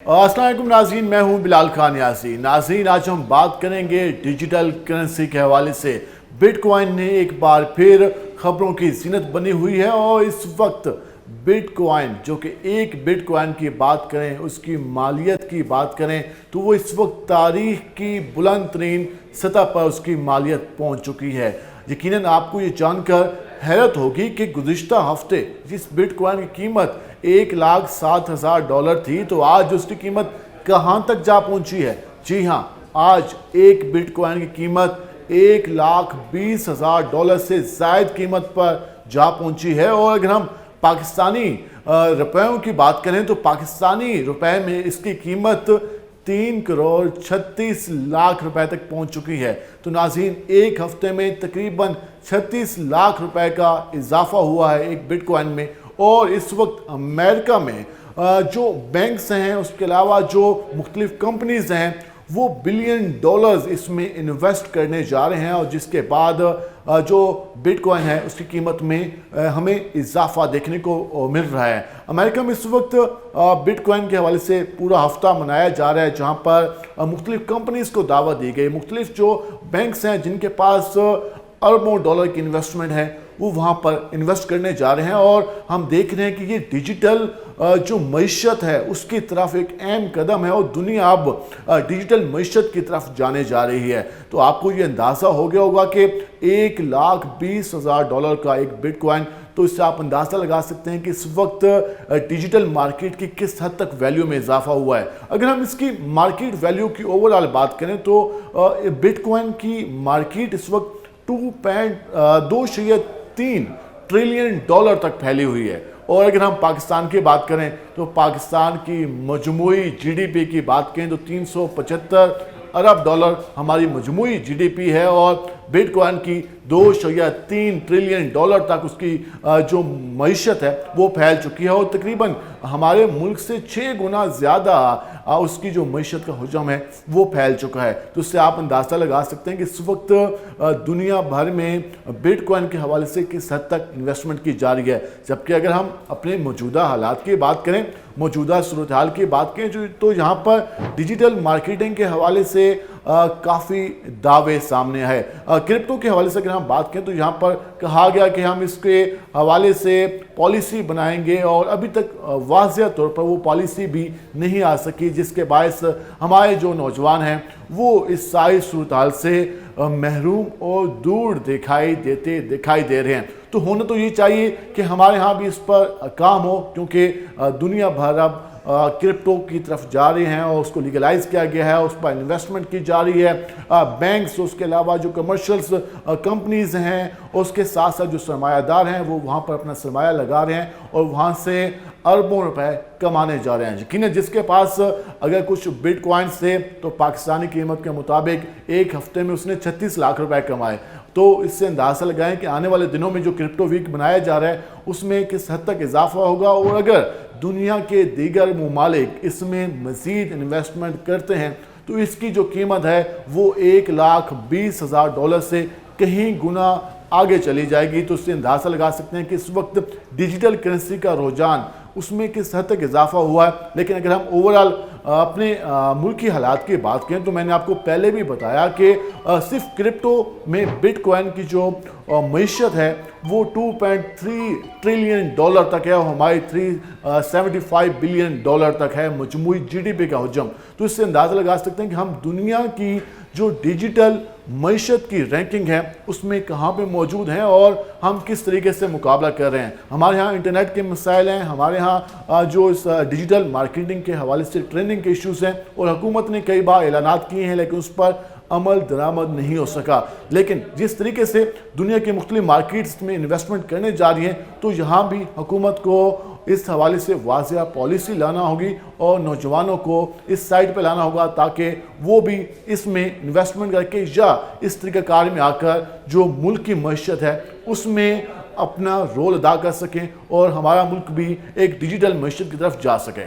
अस्सलाम वालेकुम नाज़रीन, मैं हूं बिलाल खान यासी। नाज़रीन, आज हम बात करेंगे डिजिटल करेंसी के हवाले से। बिटकॉइन ने एक बार फिर खबरों की ज़ीनत बनी हुई है और इस वक्त बिटकॉइन, जो कि एक बिटकॉइन की बात करें, उसकी मालियत की बात करें, तो वो इस वक्त तारीख की बुलंद तरीन सतह पर उसकी मालियत पहुंच चुकी है। यकीनन आपको ये जानकर हैरत होगी कि गुज़िश्ता हफ्ते जिस बिटकॉइन की कीमत $1,07,000 थी, तो आज उसकी कीमत कहां तक जा पहुंची है। जी हां, आज एक बिटकॉइन की कीमत $1,20,000 से ज़ायद कीमत पर जा पहुंची है। और अगर हम पाकिस्तानी रुपयों की बात करें तो पाकिस्तानी रुपए में इसकी कीमत 3,36,00,000 रुपए तक पहुंच चुकी है। तो नाज़रीन, एक हफ्ते में तकरीबन 36 लाख रुपए का इजाफा हुआ है एक बिटकॉइन में। और इस वक्त अमेरिका में जो बैंक्स हैं, उसके अलावा जो मुख्तलिफ कंपनीज हैं, वो बिलियन डॉलर्स इसमें इन्वेस्ट करने जा रहे हैं। और जिसके बाद जो बिटकॉइन है उसकी कीमत में हमें इजाफा देखने को मिल रहा है। अमेरिका में इस वक्त बिटकॉइन के हवाले से पूरा हफ्ता मनाया जा रहा है, जहां पर मुख्तलिफ कंपनीज को दावत दी गई। मुख्तलिफ जो बैंक्स हैं जिनके पास अरबों डॉलर की इन्वेस्टमेंट है, वो वहाँ पर इन्वेस्ट करने जा रहे हैं। और हम देख रहे हैं कि ये डिजिटल जो मईशत है उसकी तरफ एक अहम कदम है और दुनिया अब डिजिटल मईशत की तरफ जाने जा रही है। तो आपको ये अंदाज़ा हो गया होगा कि $1,20,000 का एक बिटकॉइन, तो इससे आप अंदाज़ा लगा सकते हैं कि इस वक्त डिजिटल मार्केट की किस हद तक वैल्यू में इजाफा हुआ है। अगर हम इसकी मार्केट वैल्यू की ओवरऑल बात करें तो बिटकॉइन की मार्केट इस वक्त $2.3 ट्रिलियन तक फैली हुई है। और अगर हम पाकिस्तान की बात करें तो पाकिस्तान की मजमूई जीडीपी की बात करें तो $375 अरब हमारी मजमूई जीडीपी है। और बिटकॉइन की $2.3 ट्रिलियन तक उसकी जो मईशत है वो फैल चुकी है। और तकरीबन हमारे मुल्क से 6 गुना ज़्यादा उसकी जो मईशत का हुजम है वो फैल चुका है। तो इससे आप अंदाज़ा लगा सकते हैं कि इस वक्त दुनिया भर में बिटकॉइन के हवाले से किस हद तक इन्वेस्टमेंट की जा रही है। जबकि अगर हम अपने मौजूदा हालात की बात करें, मौजूदा सूरत हाल की बात करें, तो यहाँ पर डिजिटल मार्केटिंग के हवाले से काफ़ी दावे सामने है। क्रिप्टो के हवाले से अगर हम बात करें तो यहाँ पर कहा गया कि हम इसके हवाले से पॉलिसी बनाएंगे, और अभी तक वाज़ेह तौर पर वो पॉलिसी भी नहीं आ सकी, जिसके बायस हमारे जो नौजवान हैं वो इस सारी सूरत हाल से महरूम और दूर दिखाई दे रहे हैं। तो होना तो ये चाहिए कि हमारे यहाँ भी इस पर काम हो, क्योंकि दुनिया भर अब क्रिप्टो की तरफ जा रहे हैं और उसको लीगलाइज किया गया है, उस पर इन्वेस्टमेंट की जा रही है। बैंक्स, उसके अलावा जो कमर्शियल्स कंपनीज हैं, उसके साथ साथ जो सरमायादार हैं वो वहाँ पर अपना सरमाया लगा रहे हैं और वहाँ से अरबों रुपए कमाने जा रहे हैं। यकीनन जिसके पास अगर कुछ बिटकॉइन थे तो पाकिस्तानी कीमत के मुताबिक एक हफ्ते में उसने 36 लाख रुपए कमाए। तो इससे अंदाज़ा लगाएं कि आने वाले दिनों में जो क्रिप्टो वीक बनाया जा रहा है उसमें किस हद तक इजाफा होगा। और अगर दुनिया के दीगर ममालिक इसमें मज़ीद इन्वेस्टमेंट करते हैं तो इसकी जो कीमत है वो $1,20,000 से कहीं गुना आगे चली जाएगी। तो इससे अंदाज़ा लगा सकते हैं कि इस वक्त डिजिटल करेंसी का रुझान उसमें किस हद तक इजाफा हुआ है। लेकिन अगर हम ओवरऑल अपने मुल्की हालात की बात करें तो मैंने आपको पहले भी बताया कि सिर्फ क्रिप्टो में बिटकॉइन की जो मईशत है वो $2.3 ट्रिलियन तक है और हमारी $375 बिलियन तक है मजमूई जीडीपी का हुजम। तो इससे अंदाज़ा लगा सकते हैं कि हम दुनिया की जो डिजिटल मईशत की रैंकिंग है उसमें कहाँ पे मौजूद हैं और हम किस तरीके से मुकाबला कर रहे हैं। हमारे यहाँ इंटरनेट के मसाइल हैं, हमारे यहाँ जो इस डिजिटल मार्केटिंग के हवाले से ट्रेनिंग के इश्यूज़ हैं, और हुकूमत ने कई बार ऐलानात किए हैं लेकिन उस पर अमल दरामद नहीं हो सका। लेकिन जिस तरीके से दुनिया के मुख्तलिफ मार्केट्स में इन्वेस्टमेंट करने जा रही हैं तो यहाँ भी हुकूमत को इस हवाले से वाज़ेह पॉलिसी लाना होगी और नौजवानों को इस साइड पे लाना होगा ताकि वो भी इसमें इन्वेस्टमेंट करके या इस तरीक़ाकार में आकर जो मुल्क की मईशत है उसमें अपना रोल अदा कर सकें और हमारा मुल्क भी एक डिजिटल मईशत की तरफ जा सके।